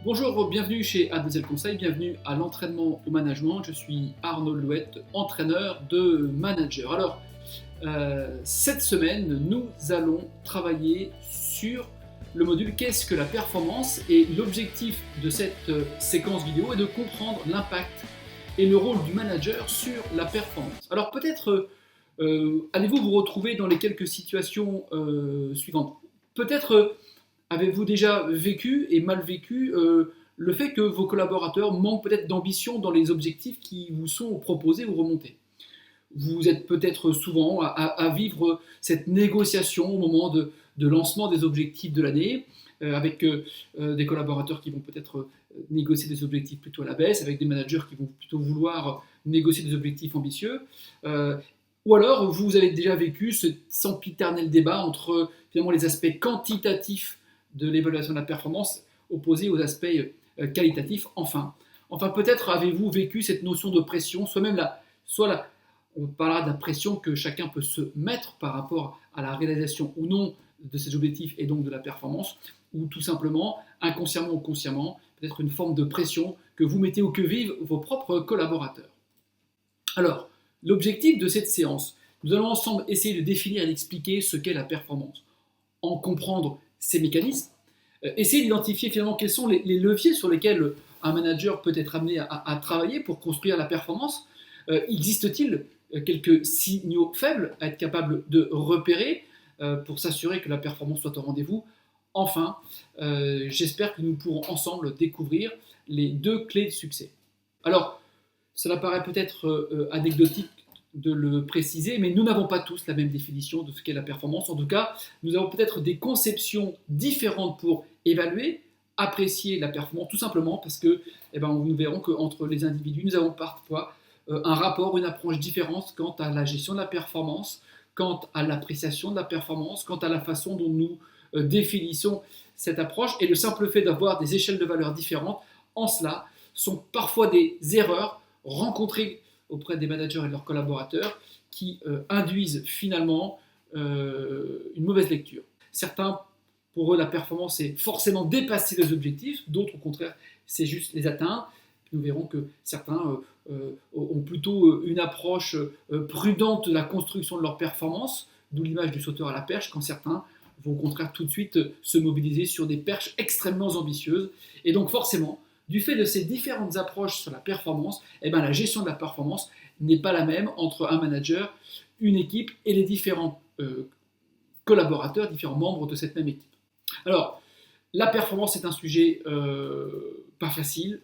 Bonjour, bienvenue chez Advisel Conseil, bienvenue à l'entraînement au management. Je suis Arnaud Louette, entraîneur de manager. Alors, cette semaine, nous allons travailler sur le module Qu'est-ce que la performance? Et l'objectif de cette séquence vidéo est de comprendre l'impact et le rôle du manager sur la performance. Alors peut-être allez-vous vous retrouver dans les quelques situations suivantes. Peut-être avez-vous déjà vécu et mal vécu le fait que vos collaborateurs manquent peut-être d'ambition dans les objectifs qui vous sont proposés ou remontés? Vous êtes peut-être souvent à vivre cette négociation au moment de lancement des objectifs de l'année, avec des collaborateurs qui vont peut-être négocier des objectifs plutôt à la baisse, avec des managers qui vont plutôt vouloir négocier des objectifs ambitieux. Ou alors, vous avez déjà vécu ce sempiternel débat entre finalement les aspects quantitatifs de l'évaluation de la performance opposés aux aspects qualitatifs. Enfin, peut-être avez-vous vécu cette notion de pression, on parlera de la pression que chacun peut se mettre par rapport à la réalisation ou non de ses objectifs et donc de la performance, ou tout simplement, inconsciemment ou consciemment, peut-être une forme de pression que vous mettez ou que vivent vos propres collaborateurs. Alors, l'objectif de cette séance, nous allons ensemble essayer de définir et d'expliquer ce qu'est la performance, en comprendre ses mécanismes, essayer d'identifier finalement quels sont les leviers sur lesquels un manager peut être amené à travailler pour construire la performance. Existe-t-il quelques signaux faibles à être capable de repérer pour s'assurer que la performance soit au rendez-vous? Enfin, j'espère que nous pourrons ensemble découvrir les deux clés de succès. Alors, cela paraît peut-être anecdotique de le préciser, mais nous n'avons pas tous la même définition de ce qu'est la performance. En tout cas, nous avons peut-être des conceptions différentes pour évaluer, apprécier la performance, tout simplement parce que nous verrons qu'entre les individus, nous avons parfois un rapport, une approche différente quant à la gestion de la performance, quant à l'appréciation de la performance, quant à la façon dont nous définissons cette approche. Et le simple fait d'avoir des échelles de valeurs différentes, en cela, sont parfois des erreurs rencontrées auprès des managers et de leurs collaborateurs qui induisent finalement une mauvaise lecture. Certains, pour eux, la performance, c'est forcément dépasser les objectifs, d'autres, au contraire, c'est juste les atteindre. Nous verrons que certains ont plutôt une approche prudente de la construction de leur performance, d'où l'image du sauteur à la perche, quand certains vont au contraire tout de suite se mobiliser sur des perches extrêmement ambitieuses. Et donc forcément, du fait de ces différentes approches sur la performance, la gestion de la performance n'est pas la même entre un manager, une équipe et les différents collaborateurs, différents membres de cette même équipe. Alors, la performance est un sujet pas facile.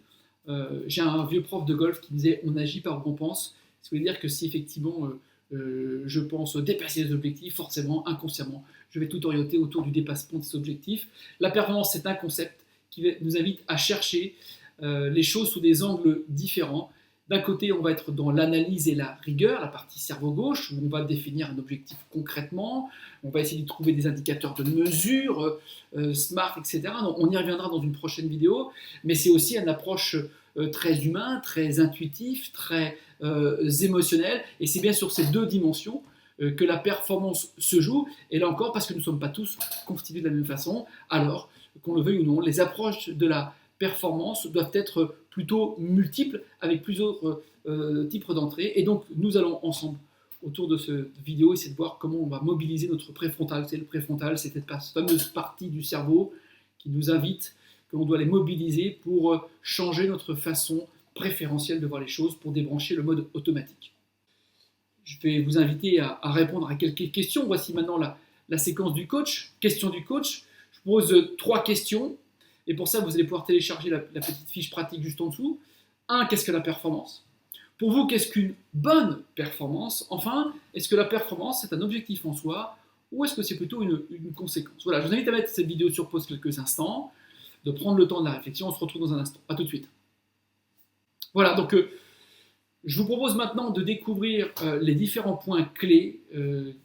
J'ai un vieux prof de golf qui disait « on agit par où on pense ». Ça veut dire que si effectivement je pense dépasser les objectifs, forcément, inconsciemment, je vais tout orienter autour du dépassement de ces objectifs. La performance, c'est un concept qui nous invite à chercher les choses sous des angles différents. D'un côté, on va être dans l'analyse et la rigueur, la partie cerveau gauche, où on va définir un objectif concrètement, on va essayer de trouver des indicateurs de mesure, SMART, etc. Donc, on y reviendra dans une prochaine vidéo, mais c'est aussi une approche très humaine, très intuitive, très émotionnelle, et c'est bien sur ces deux dimensions que la performance se joue, et là encore, parce que nous ne sommes pas tous constitués de la même façon, alors, qu'on le veuille ou non, les approches de la performance doivent être plutôt multiples, avec plusieurs types d'entrées. Et donc, nous allons ensemble, autour de cette vidéo, essayer de voir comment on va mobiliser notre préfrontal. C'est le préfrontal, c'est cette fameuse partie du cerveau qui nous invite, que l'on doit les mobiliser pour changer notre façon préférentielle de voir les choses, pour débrancher le mode automatique. Je vais vous inviter à répondre à quelques questions. Voici maintenant la séquence du coach. Question du coach. Je pose 3 questions. Et pour ça, vous allez pouvoir télécharger la petite fiche pratique juste en dessous. 1. Qu'est-ce que la performance? Pour vous, qu'est-ce qu'une bonne performance? Enfin, est-ce que la performance, c'est un objectif en soi ou est-ce que c'est plutôt une conséquence? Voilà, je vous invite à mettre cette vidéo sur pause quelques instants, de prendre le temps de la réflexion. On se retrouve dans un instant. À tout de suite. Voilà, donc je vous propose maintenant de découvrir les différents points clés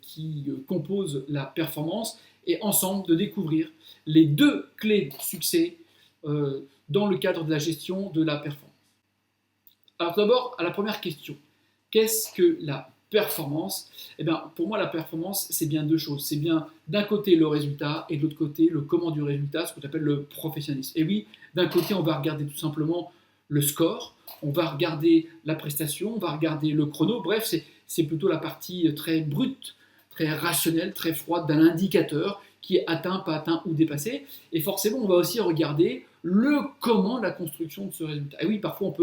qui composent la performance et ensemble de découvrir les 2 clés de succès dans le cadre de la gestion de la performance. Alors d'abord, à la première question, qu'est-ce que la performance, eh bien, pour moi, la performance, c'est bien deux choses. C'est bien d'un côté le résultat et de l'autre côté le comment du résultat, ce qu'on appelle le professionnalisme. Et oui, d'un côté, on va regarder tout simplement le score, on va regarder la prestation, on va regarder le chrono. Bref, c'est plutôt la partie très brute, très rationnelle, très froide d'un indicateur qui est atteint, pas atteint ou dépassé. Et forcément, on va aussi regarder le comment, la construction de ce résultat. Et oui, parfois,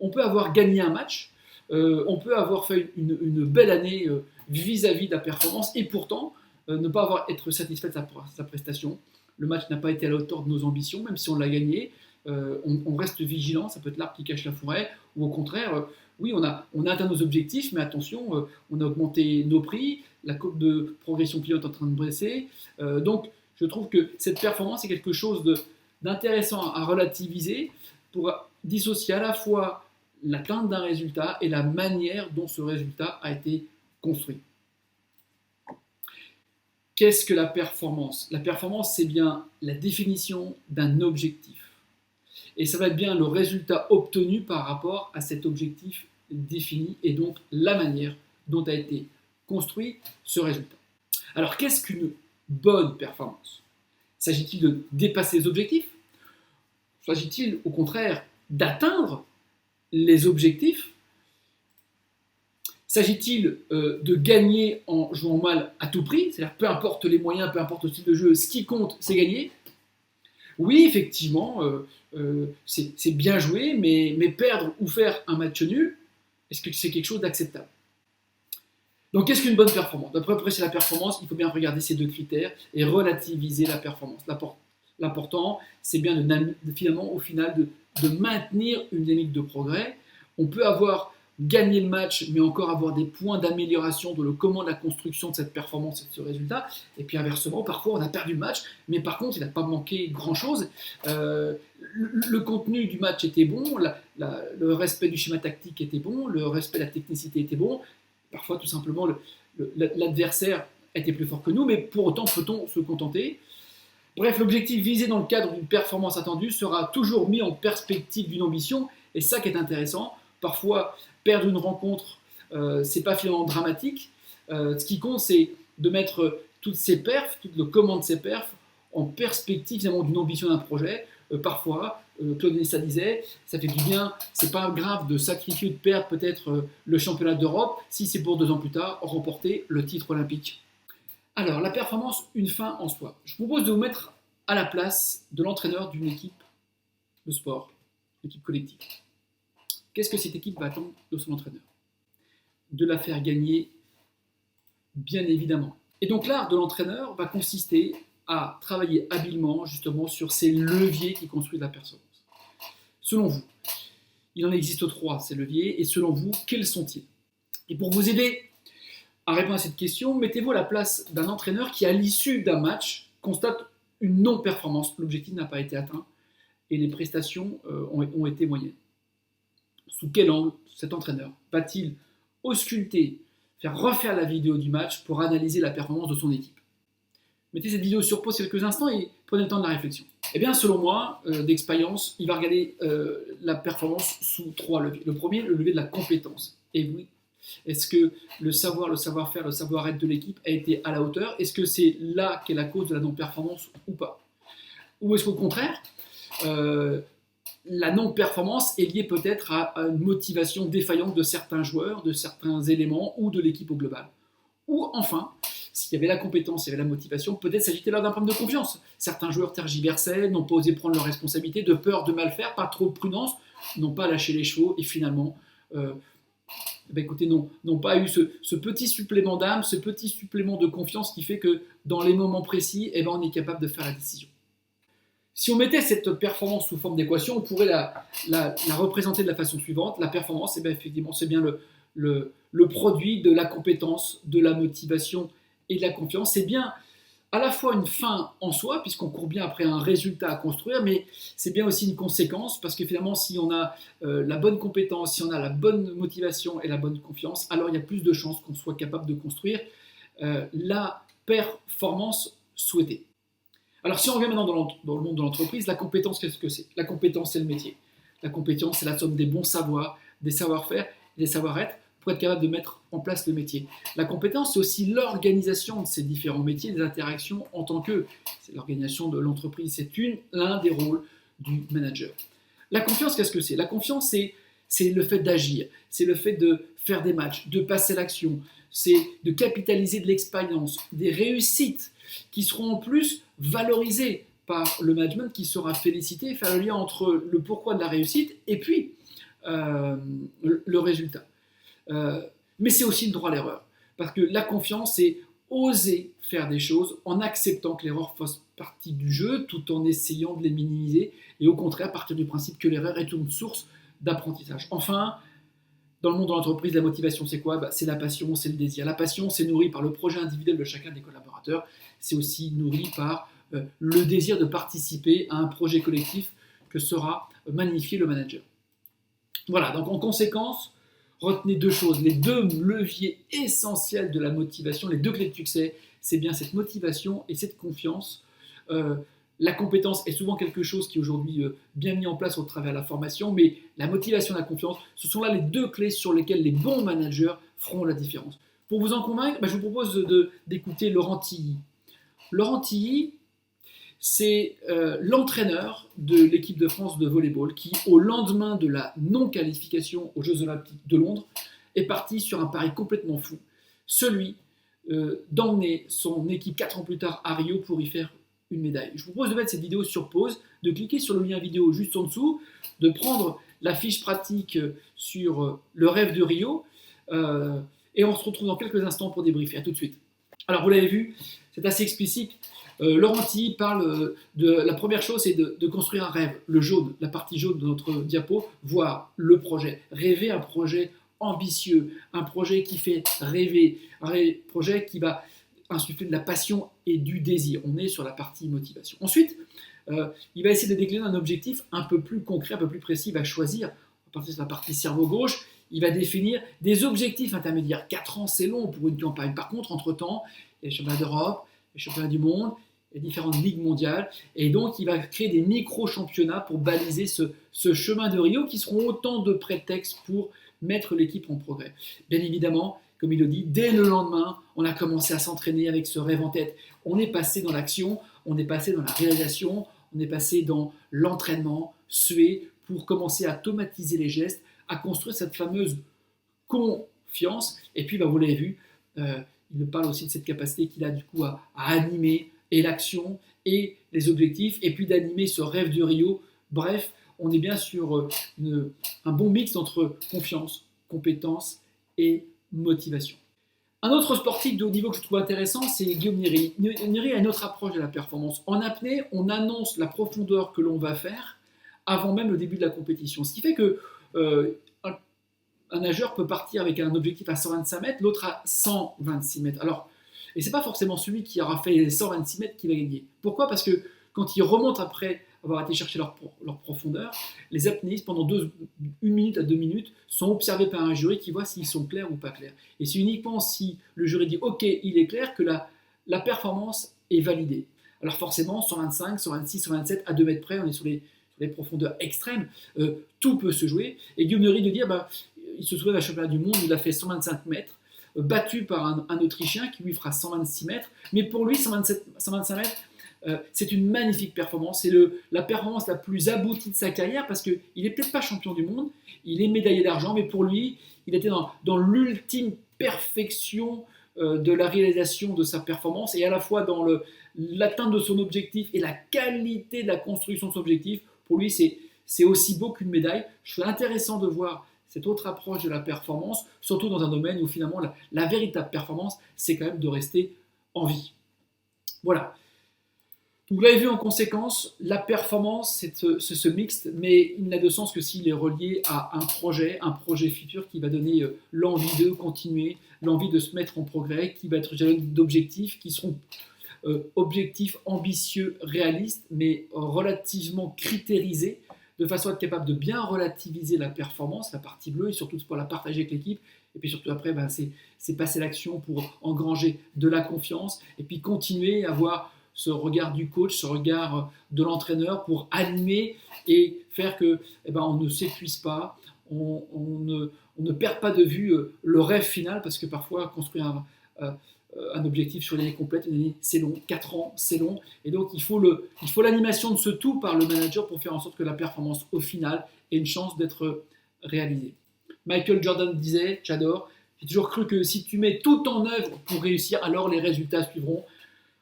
on peut avoir gagné un match, on peut avoir fait une belle année vis-à-vis de la performance et pourtant ne pas être satisfait de sa prestation. Le match n'a pas été à la hauteur de nos ambitions, même si on l'a gagné. On reste vigilant, ça peut être l'arbre qui cache la forêt, ou au contraire, oui, on a atteint nos objectifs, mais attention, on a augmenté nos prix, la courbe de progression client est en train de baisser. Donc, je trouve que cette performance est quelque chose d'intéressant à relativiser pour dissocier à la fois l'atteinte d'un résultat et la manière dont ce résultat a été construit. Qu'est-ce que la performance? La performance, c'est bien la définition d'un objectif. Et ça va être bien le résultat obtenu par rapport à cet objectif défini et donc la manière dont a été construit ce résultat. Alors, qu'est-ce qu'une bonne performance? S'agit-il de dépasser les objectifs? S'agit-il au contraire d'atteindre les objectifs? S'agit-il de gagner en jouant mal à tout prix? C'est-à-dire peu importe les moyens, peu importe le style de jeu, ce qui compte, c'est gagner. Oui, effectivement, c'est bien joué, mais perdre ou faire un match nul, est-ce que c'est quelque chose d'acceptable? Donc, qu'est-ce qu'une bonne performance? D'après c'est la performance, il faut bien regarder ces deux critères et relativiser la performance. L'important, c'est bien finalement, au final, de maintenir une dynamique de progrès. On peut avoir gagné le match, mais encore avoir des points d'amélioration dans le comment de la construction de cette performance et de ce résultat. Et puis inversement, parfois on a perdu le match, mais par contre il n'a pas manqué grand-chose. Le contenu du match était bon, le respect du schéma tactique était bon, le respect de la technicité était bon. Parfois tout simplement l'adversaire était plus fort que nous, mais pour autant peut-on se contenter? Bref, l'objectif visé dans le cadre d'une performance attendue sera toujours mis en perspective d'une ambition, et ça qui est intéressant. Parfois, perdre une rencontre, c'est pas finalement dramatique. Ce qui compte, c'est de mettre toutes ces perfs, tout le comment de ces perfs, en perspective finalement d'une ambition d'un projet. Parfois, Claude Nessa disait, ça fait du bien, c'est pas grave de sacrifier ou de perdre peut-être le championnat d'Europe, si c'est pour 2 ans plus tard remporter le titre olympique. Alors, la performance, une fin en soi. Je vous propose de vous mettre à la place de l'entraîneur d'une équipe de sport, une équipe collective. Qu'est-ce que cette équipe va attendre de son entraîneur? De la faire gagner, bien évidemment. Et donc l'art de l'entraîneur va consister à travailler habilement justement sur ces leviers qui construisent la performance. Selon vous, il en existe 3, ces leviers, et selon vous, quels sont-ils? Et pour vous aider à répondre à cette question, mettez-vous à la place d'un entraîneur qui, à l'issue d'un match, constate une non-performance. L'objectif n'a pas été atteint et les prestations ont été moyennes. Sous quel angle cet entraîneur va-t-il ausculter, faire refaire la vidéo du match pour analyser la performance de son équipe? Mettez cette vidéo sur pause quelques instants et prenez le temps de la réflexion. Eh bien, selon moi, d'expérience, il va regarder la performance sous 3 leviers. Le premier, le levier de la compétence. Et oui, est-ce que le savoir, le savoir-faire, le savoir-être de l'équipe a été à la hauteur? Est-ce que c'est là qu'est la cause de la non-performance ou pas? Ou est-ce qu'au contraire, la non-performance est liée peut-être à une motivation défaillante de certains joueurs, de certains éléments ou de l'équipe au global? Ou enfin, s'il y avait la compétence, il y avait la motivation, peut-être s'agit-il là d'un problème de confiance. Certains joueurs tergiversaient, n'ont pas osé prendre leurs responsabilités, de peur de mal faire, pas trop de prudence, n'ont pas lâché les chevaux et finalement, n'ont pas eu ce petit supplément d'âme, ce petit supplément de confiance qui fait que dans les moments précis, on est capable de faire la décision. Si on mettait cette performance sous forme d'équation, on pourrait la représenter de la façon suivante. La performance, effectivement, c'est bien le produit de la compétence, de la motivation et de la confiance. C'est bien à la fois une fin en soi, puisqu'on court bien après un résultat à construire, mais c'est bien aussi une conséquence, parce que finalement, si on a la bonne compétence, si on a la bonne motivation et la bonne confiance, alors il y a plus de chances qu'on soit capable de construire la performance souhaitée. Alors si on revient maintenant dans le monde de l'entreprise, la compétence, qu'est-ce que c'est? La compétence, c'est le métier. La compétence, c'est la somme des bons savoirs, des savoir-faire, des savoir-être pour être capable de mettre en place le métier. La compétence, c'est aussi l'organisation de ces différents métiers, des interactions en tant que, c'est l'organisation de l'entreprise, c'est l'un des rôles du manager. La confiance, qu'est-ce que c'est? La confiance, c'est le fait d'agir, c'est le fait de faire des matchs, de passer l'action, c'est de capitaliser de l'expérience, des réussites qui seront en plus valorisées par le management qui sera félicité, faire le lien entre le pourquoi de la réussite et puis le résultat. Mais c'est aussi le droit à l'erreur, parce que la confiance, c'est oser faire des choses en acceptant que l'erreur fasse partie du jeu, tout en essayant de les minimiser, et au contraire, partir du principe que l'erreur est une source d'apprentissage. Enfin, dans le monde de l'entreprise, la motivation, c'est quoi? C'est la passion, c'est le désir. La passion, c'est nourri par le projet individuel de chacun des collaborateurs. C'est aussi nourri par le désir de participer à un projet collectif que sera magnifié le manager. Voilà, donc en conséquence, retenez deux choses. Les deux leviers essentiels de la motivation, les deux clés de succès, c'est bien cette motivation et cette confiance. La compétence est souvent quelque chose qui est aujourd'hui bien mis en place au travers de la formation, mais la motivation et la confiance, ce sont là les deux clés sur lesquelles les bons managers feront la différence. Pour vous en convaincre, je vous propose d'écouter Laurent Tilly. Laurent Tilly, c'est l'entraîneur de l'équipe de France de volleyball qui, au lendemain de la non-qualification aux Jeux Olympiques de Londres, est parti sur un pari complètement fou, celui d'emmener son équipe 4 ans plus tard à Rio pour y faire une médaille. Je vous propose de mettre cette vidéo sur pause, de cliquer sur le lien vidéo juste en dessous, de prendre la fiche pratique sur le rêve de Rio, et on se retrouve dans quelques instants pour débriefer. À tout de suite. Alors vous l'avez vu, c'est assez explicite. Laurent Tilly parle de la première chose, c'est de construire un rêve, le jaune, la partie jaune de notre diapo, voir le projet, rêver un projet ambitieux, un projet qui fait rêver, un projet qui va insuffler de la passion et du désir. On est sur la partie motivation. Ensuite, il va essayer de décliner un objectif un peu plus concret, un peu plus précis. Il va choisir, à partir de la partie cerveau gauche, il va définir des objectifs intermédiaires. 4 ans, c'est long pour une campagne. Par contre, entre-temps, il y a les championnats d'Europe, les championnats du monde, les différentes ligues mondiales. Et donc, il va créer des micro-championnats pour baliser ce chemin de Rio qui seront autant de prétextes pour mettre l'équipe en progrès. Bien évidemment, comme il le dit, dès le lendemain, on a commencé à s'entraîner avec ce rêve en tête. On est passé dans l'action, on est passé dans la réalisation, on est passé dans l'entraînement, suer, pour commencer à automatiser les gestes, à construire cette fameuse confiance. Et puis, vous l'avez vu, il parle aussi de cette capacité qu'il a du coup à animer et l'action et les objectifs, et puis d'animer ce rêve du Rio. Bref, on est bien sur un bon mix entre confiance, compétence et motivation. Un autre sportif de haut niveau que je trouve intéressant, c'est Guillaume Néry. Néry a une autre approche de la performance. En apnée, on annonce la profondeur que l'on va faire avant même le début de la compétition. Ce qui fait que un nageur peut partir avec un objectif à 125 mètres, l'autre à 126 mètres. Alors, et ce n'est pas forcément celui qui aura fait les 126 mètres qui va gagner. Pourquoi? Parce que quand ils remontent après avoir été chercher leur profondeur, les apnéistes, pendant 1 minute à 2 minutes, sont observés par un jury qui voit s'ils sont clairs ou pas clairs. Et c'est uniquement si le jury dit « Ok, il est clair » que la performance est validée. Alors forcément, 125, 126, 127, à 2 mètres près, on est sur les profondeurs extrêmes, tout peut se jouer. Et Guillaume Néry de dire il se souvient d'un championnat du monde, il a fait 125 mètres, battu par un Autrichien qui lui fera 126 mètres, mais pour lui, 125 mètres, c'est une magnifique performance, c'est la performance la plus aboutie de sa carrière, parce qu'il n'est peut-être pas champion du monde, il est médaillé d'argent, mais pour lui, il était dans l'ultime perfection de la réalisation de sa performance, et à la fois dans l'atteinte de son objectif et la qualité de la construction de son objectif. Pour lui, c'est aussi beau qu'une médaille. Je trouve intéressant de voir cette autre approche de la performance, surtout dans un domaine où finalement la véritable performance, c'est quand même de rester en vie. Voilà. Vous l'avez vu en conséquence, la performance, c'est ce mixte, mais il n'a de sens que s'il est relié à un projet futur qui va donner l'envie de continuer, l'envie de se mettre en progrès, qui va être jalonné d'objectifs qui seront objectifs ambitieux, réalistes, mais relativement critérisés, de façon à être capable de bien relativiser la performance, la partie bleue, et surtout pour la partager avec l'équipe. Et puis surtout après, c'est passer l'action pour engranger de la confiance, et puis continuer à avoir ce regard du coach, ce regard de l'entraîneur pour animer et faire que on ne s'épuise pas, on on ne perd pas de vue le rêve final, parce que parfois construire un objectif sur l'année complète, une année c'est long, 4 ans c'est long, et donc il faut l'animation de ce tout par le manager pour faire en sorte que la performance au final ait une chance d'être réalisée. Michael Jordan disait, j'adore, j'ai toujours cru que si tu mets tout en œuvre pour réussir, alors les résultats suivront.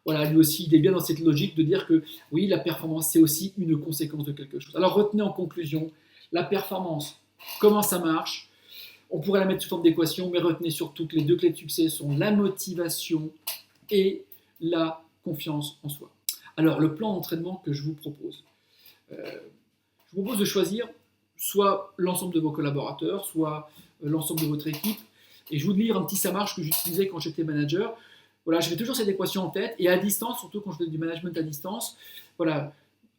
Voilà, lui aussi, il est bien dans cette logique de dire que oui, la performance, c'est aussi une conséquence de quelque chose. Alors retenez en conclusion, la performance, comment ça marche? On pourrait la mettre sous forme d'équation, mais retenez surtout que les 2 clés de succès sont la motivation et la confiance en soi. Alors, le plan d'entraînement que je vous propose. Je vous propose de choisir soit l'ensemble de vos collaborateurs, soit l'ensemble de votre équipe. Et je vous lire un petit ça marche que j'utilisais quand j'étais manager. Voilà, je mets toujours cette équation en tête, et à distance, surtout quand je fais du management à distance, voilà,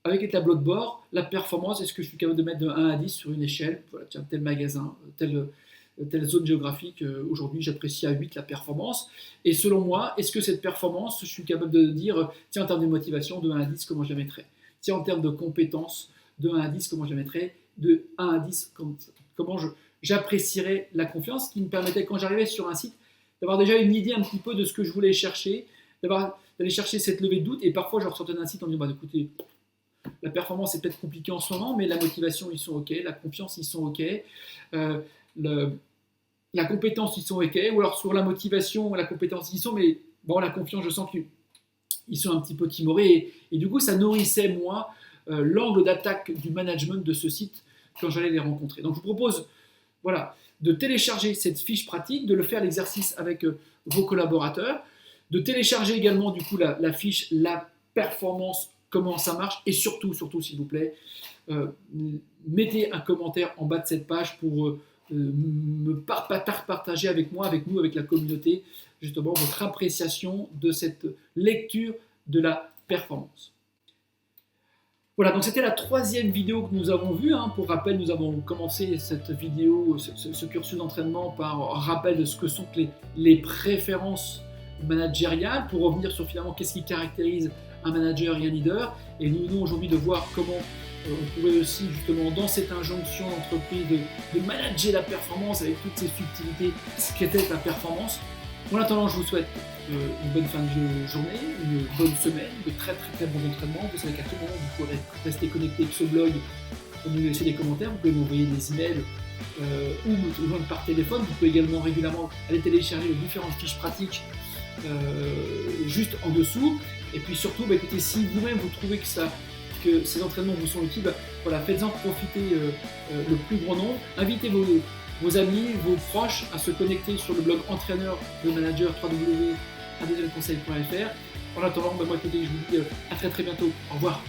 avec les tableaux de bord, la performance, est-ce que je suis capable de mettre de 1 à 10 sur une échelle? Voilà, tiens, tel magasin, telle zone géographique, aujourd'hui j'apprécie à 8 la performance, et selon moi, est-ce que cette performance, je suis capable de dire, tiens, en termes de motivation, de 1 à 10, comment je la mettrais? Tiens, en termes de compétences, de 1 à 10, comment je la mettrais? De 1 à 10, comment j'apprécierais la confiance, qui me permettait, quand j'arrivais sur un site, d'avoir déjà une idée un petit peu de ce que je voulais chercher, d'aller chercher cette levée de doute, et parfois je ressortais d'un site en me disant, bah, écoutez, la performance est peut-être compliquée en ce moment, mais la motivation, ils sont OK, la confiance, ils sont OK, la compétence, ils sont OK, ou alors sur la motivation, la compétence, ils sont, mais bon, la confiance, je sens qu'ils sont un petit peu timorés, et du coup, ça nourrissait, moi, l'angle d'attaque du management de ce site quand j'allais les rencontrer. Donc, je vous propose, voilà, de télécharger cette fiche pratique, de le faire l'exercice avec vos collaborateurs, de télécharger également du coup la fiche, la performance, comment ça marche, et surtout, s'il vous plaît, mettez un commentaire en bas de cette page pour me partager avec moi, avec nous, avec la communauté, justement votre appréciation de cette lecture de la performance. Voilà, donc c'était la 3e vidéo que nous avons vue. Pour rappel, nous avons commencé cette vidéo, ce cursus d'entraînement par rappel de ce que sont les préférences managériales, pour revenir sur finalement qu'est-ce qui caractérise un manager et un leader. Et nous venons aujourd'hui de voir comment on pourrait aussi justement dans cette injonction d'entreprise de manager la performance avec toutes ces subtilités, ce qu'était la performance. En attendant, je vous souhaite une bonne fin de journée, une bonne semaine, de très bons entraînements. Vous savez qu'à tout moment, vous pourrez rester connecté avec ce blog pour nous laisser des commentaires. Vous pouvez m'envoyer des emails ou me joindre par téléphone. Vous pouvez également régulièrement aller télécharger les différentes fiches pratiques juste en dessous. Et puis surtout, écoutez, si vous-même vous trouvez que ces entraînements vous sont utiles, voilà, faites-en profiter le plus grand nombre. Invitez vos amis, vos proches à se connecter sur le blog entraîneur de manager www.adesielconseil.fr. En attendant, moi écoutez, je vous dis à très bientôt. Au revoir.